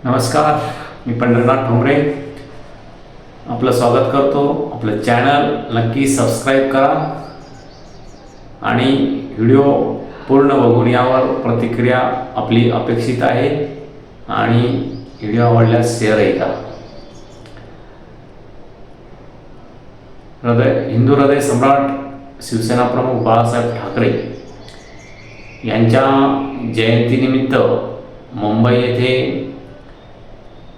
नमस्कार, मी पंढरीनाथ ठोंबरे आपलं स्वागत करतो. आपलं चॅनल नक्की सबस्क्राईब करा आणि व्हिडिओ पूर्ण बघून यावर प्रतिक्रिया आपली अपेक्षित आहे आणि व्हिडिओ आवडल्यास शेअरही करा. हिंदू हृदय सम्राट शिवसेना प्रमुख बाळासाहेब ठाकरे यांच्या जयंतीनिमित्त मुंबई येथे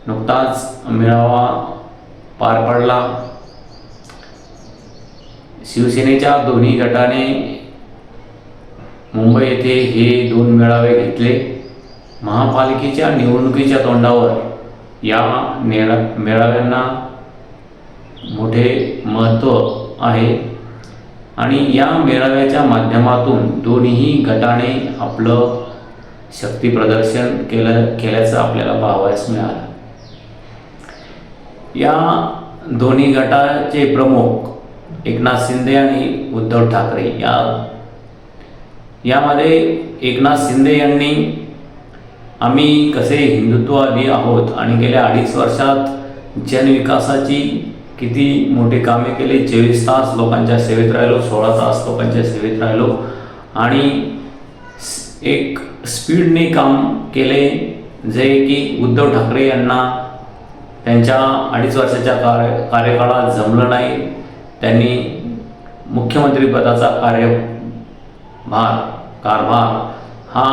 नुकताच मेळावा पार पडला. शिवसेनेच्या दोन्ही गटाने मुंबई येथे हे दोन मेळावे घेतले. महापालिकेच्या निवडणुकीच्या तोंडावर या मेळाव्यांना मोठे महत्त्व आहे आणि या मेळाव्याच्या माध्यमातून दोन्ही गटाने आपलं शक्ती प्रदर्शन केल्याचं आपल्याला पाहावयास मिळालं. या दोन्ही गटाचे प्रमुख एकनाथ शिंदे आणि उद्धव ठाकरे यामध्ये एकनाथ शिंदे यांनी आम्ही कसे हिंदुत्ववादी आहोत आणि गेल्या 2.5 वर्षात जनविकासाची किती मोठी कामे केली. 24 तास लोकांच्या सेवेत राहिलो, 16 तास लोकांच्या सेवेत राहिलो आणि एक स्पीडने काम केले जे की उद्धव ठाकरे यांना त्यांच्या 2.5 वर्षाच्या कार्यकाळात जमलं नाही. त्यांनी मुख्यमंत्रीपदाचा कारभार हा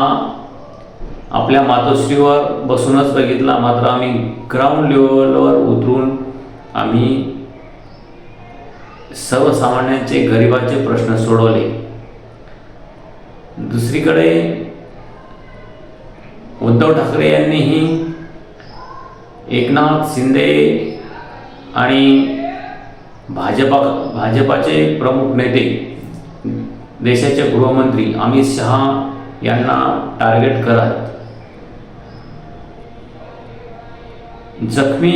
आपल्या मातोश्रीवर बसूनच बघितला. मात्र आम्ही ग्राउंड लेवलवर उतरून आम्ही सर्वसामान्यांचे गरिबांचे प्रश्न सोडवले. दुसरीकडे उद्धव ठाकरे यांनीही एकनाथ शिंदे आणि भाजपाचे प्रमुख नेते देशाचे गृहमंत्री अमित शहा यांना टार्गेट करत जखमी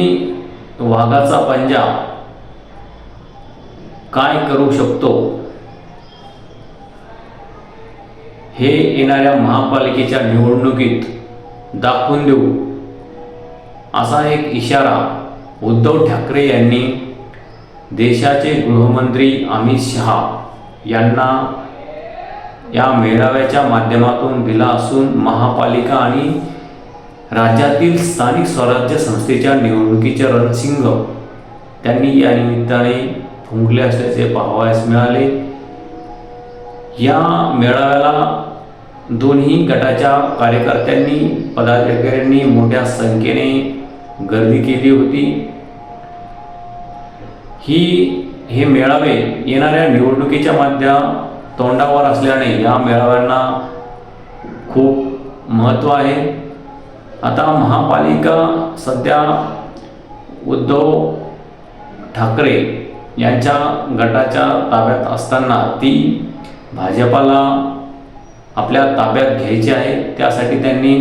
वाघाचा पंजा काय करू शकतो हे येणाऱ्या महापालिकेच्या निवडणुकीत दाखवून देऊ असा एक इशारा उद्धव ठाकरे यांनी देशाचे गृहमंत्री अमित शहा यांना या मेळाव्याच्या माध्यमातून दिला असून महापालिका आणि राज्यातील स्थानिक स्वराज्य संस्थेच्या निवडणुकीचे रणशिंग त्यांनी या निमित्ताने फुंकले असल्याचे पाहावयास मिळाले. या मेळाव्याला दोन्ही गटाच्या कार्यकर्त्यांनी पदाधिकाऱ्यांनी मोठ्या संख्येने गर्दी केली होती. हे मेळावे येणाऱ्या निवडणुकीच्या तोंडावर असल्याने या मेळाव्यांना खूप महत्त्व आहे. आता महापालिका सध्या उद्धव ठाकरे यांच्या गटाच्या ताब्यात असताना ती भाजपाला आपल्या ताब्यात घ्यायची आहे. त्यासाठी त्यांनी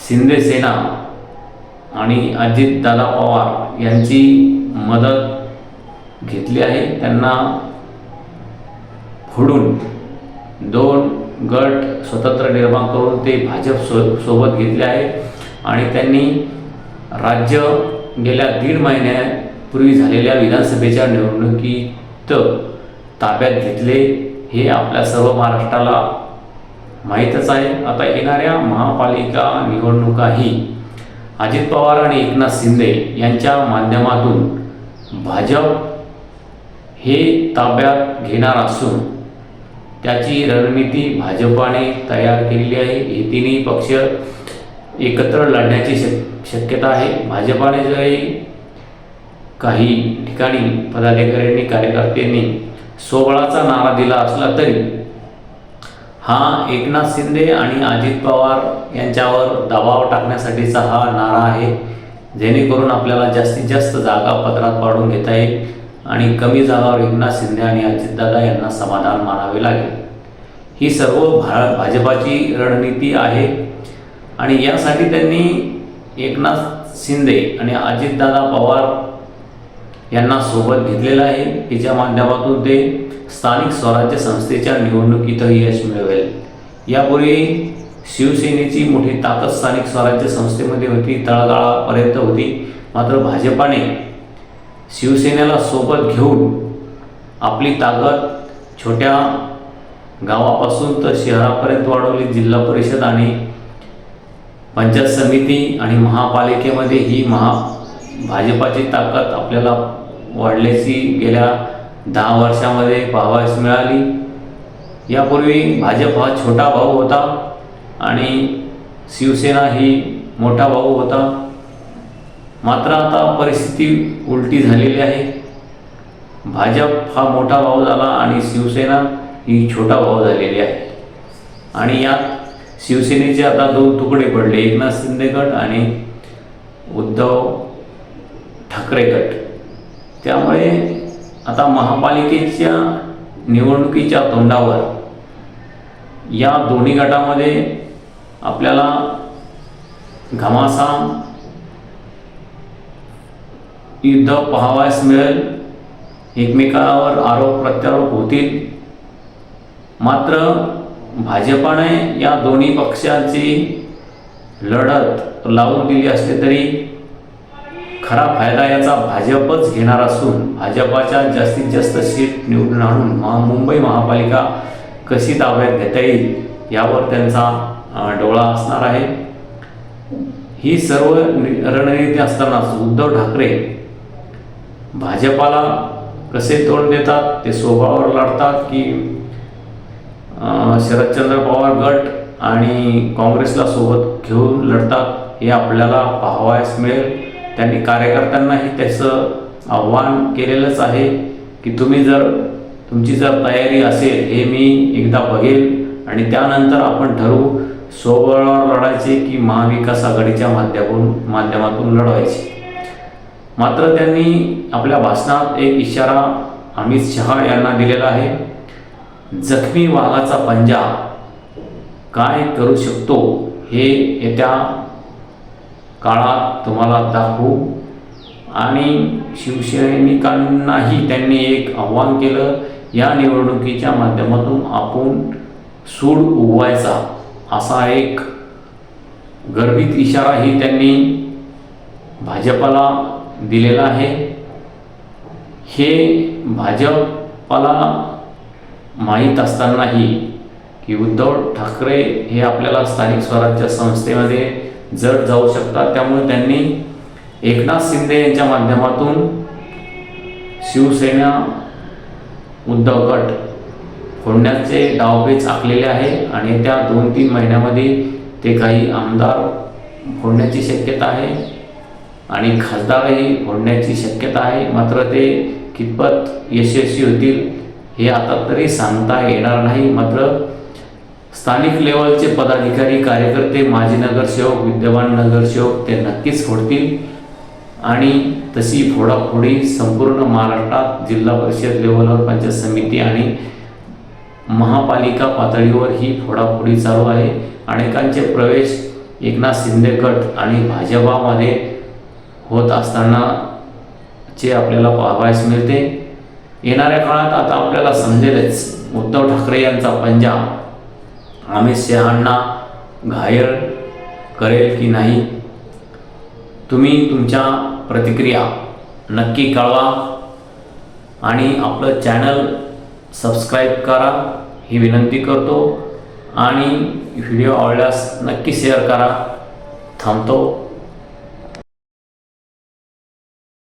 शिंदे सेना आणि अजितदादा पवार यांची मदत घेतली आहे. त्यांना फोडून 2 गट स्वतंत्र निर्माण करून ते भाजप सोबत घेतले आहे आणि त्यांनी राज्य गेल्या 1.5 महिन्यापूर्वी झालेल्या विधानसभेच्या निवडणुकीत ताब्यात घेतले. हे आपल्या सर्व महाराष्ट्राला माहीतच आहे. आता येणाऱ्या महापालिका निवडणुकाही अजित पवार आणि एकनाथ शिंदे यांच्या माध्यमातून भाजप हे ताब्यात घेणार असून त्याची रणनीती भाजपाने तयार केलेली आहे. हे तिन्ही पक्ष एकत्र लढण्याची शक्यता आहे. भाजपाने जरी काही ठिकाणी पदाधिकाऱ्यांनी कार्यकर्त्यांनी स्वबळाचा नारा दिला असला तरी हा एकनाथ शिंदे आणि अजित पवार यांच्यावर दबाव टाकण्यासाठीचा हा नारा आहे, जेणेकरून आपल्याला जास्तीत जास्त जागा पदरात पाडून घेता येईल आणि कमी जागावर एकनाथ शिंदे आणि अजितदादा यांना समाधान मानावे लागेल. ही सर्व भाजपाची रणनीती आहे आणि यासाठी त्यांनी एकनाथ शिंदे आणि अजितदादा पवार यांना सोबत घेतलेलं आहे, तिच्या माध्यमातून ते स्थानिक स्वराज्य संस्थेच्या निवडणुकीतही यश मिळवेल. यापूर्वी शिवसेनेची मोठी ताकद स्थानिक स्वराज्य संस्थेमध्ये होती, तळागाळापर्यंत होती. मात्र भाजपाने शिवसेनेला सोबत घेऊन आपली ताकद छोट्या गावापासून तर शहरापर्यंत वाढवली. जिल्हा परिषद आणि पंचायत समिती आणि महापालिकेमध्ये ही भाजपाची ताकद आपल्याला वाढल्याची गेल्या 10 वर्षामध्ये पाहावयास मिळाली. यापूर्वी भाजप हा छोटा भाऊ होता आणि शिवसेना ही मोठा भाऊ होता. मात्र आता परिस्थिती उलटी झालेली आहे. भाजप हा मोठा भाऊ झाला आणि शिवसेना ही छोटा भाऊ झालेली आहे. आणि यात शिवसेनेचे आता 2 तुकडे पडले, एकनाथ शिंदे गट आणि उद्धव ठाकरे गट. त्यामुळे आता महापालिकेच्या निवडणुकीच्या तोंडावर या दोन्ही गटामध्ये आपल्याला घमासान युद्ध पाहावयास मिळेल. एकमेकांवर आरोप प्रत्यारोप होतील. मात्र भाजपाने या दोन्ही पक्षांची लढत लावून दिली असली तरी खरा फायदा याचा भाजपच घेणार असून भाजपाच्या जास्तीत जास्त सीट निवडून आणून मुंबई महापालिका कशी ताब्यात घेता येईल यावर त्यांचा डोळा असणार आहे. ही सर्व रणनीती असतानाच उद्धव ठाकरे भाजपाला कसे तोंड देतात, ते स्वबळावर लढतात की शरदचंद्र पवार गट आणि काँग्रेसला सोबत घेऊन लढतात, हे आपल्याला पाहावयास मिळेल. त्यांनी कार्यकर्त्यांनाही त्याचं आव्हान केलेलंच आहे की तुमची जर तयारी असेल हे मी एकदा बघेल आणि त्यानंतर आपण ठरवू स्वबळावर लढायचे की महाविकास आघाडीच्या माध्यमातून लढवायचे. मात्र त्यांनी आपल्या भाषणात एक इशारा अमित शहा यांना दिलेला आहे. जखमी वाघाचा पंजा काय करू शकतो हे येत्या काळात तुम्हाला दाखवू. आणि शिवसैनिकांनाही त्यांनी एक आव्हान केलं, या निवडणुकीच्या माध्यमातून आपण सूड उगवायचा असा एक गर्भित इशाराही त्यांनी भाजपाला दिलेला आहे. हे भाजपाला माहीत असतानाही की उद्धव ठाकरे हे आपल्याला स्थानिक स्वराज्य संस्थेमध्ये जड जाऊ शकतात, त्यामुळे त्यांनी एकनाथ शिंदे यांच्या माध्यमातून शिवसेना उद्धव गट फोडण्याचे डावपेच आखलेले आहे आणि त्या 2-3 महिन्यामध्ये ते काही आमदार फोडण्याची शक्यता आहे आणि खासदारही फोडण्याची शक्यता आहे. मात्र ते कितपत यशस्वी होतील हे आता तरी सांगता येणार नाही. मात्र स्थानिक लेवलचे पदाधिकारी, कार्यकर्ते, माजी नगरसेवक, विद्यमान नगरसेवक ते नक्कीच फोडतील आणि तशी फोडाफोडी संपूर्ण महाराष्ट्रात जिल्हा परिषद लेवलवर, पंचायत समिती आणि महापालिका पातळीवर ही फोडाफोडी चालू आहे. अनेकांचे प्रवेश एकनाथ शिंदे गट आणि भाजपामध्ये होत असतानाचे आपल्याला पाहावयास मिळते. येणाऱ्या काळात आता आपल्याला समजेलच उद्धव ठाकरे यांचा पंजा अमित शहांना घायल करेल की नाही. तुम्ही तुमच्या प्रतिक्रिया नक्की कळवा आणि आपलं चॅनल सबस्क्राईब करा ही विनंती करतो आणि व्हिडिओ आवडल्यास नक्की शेअर करा. थांबतो.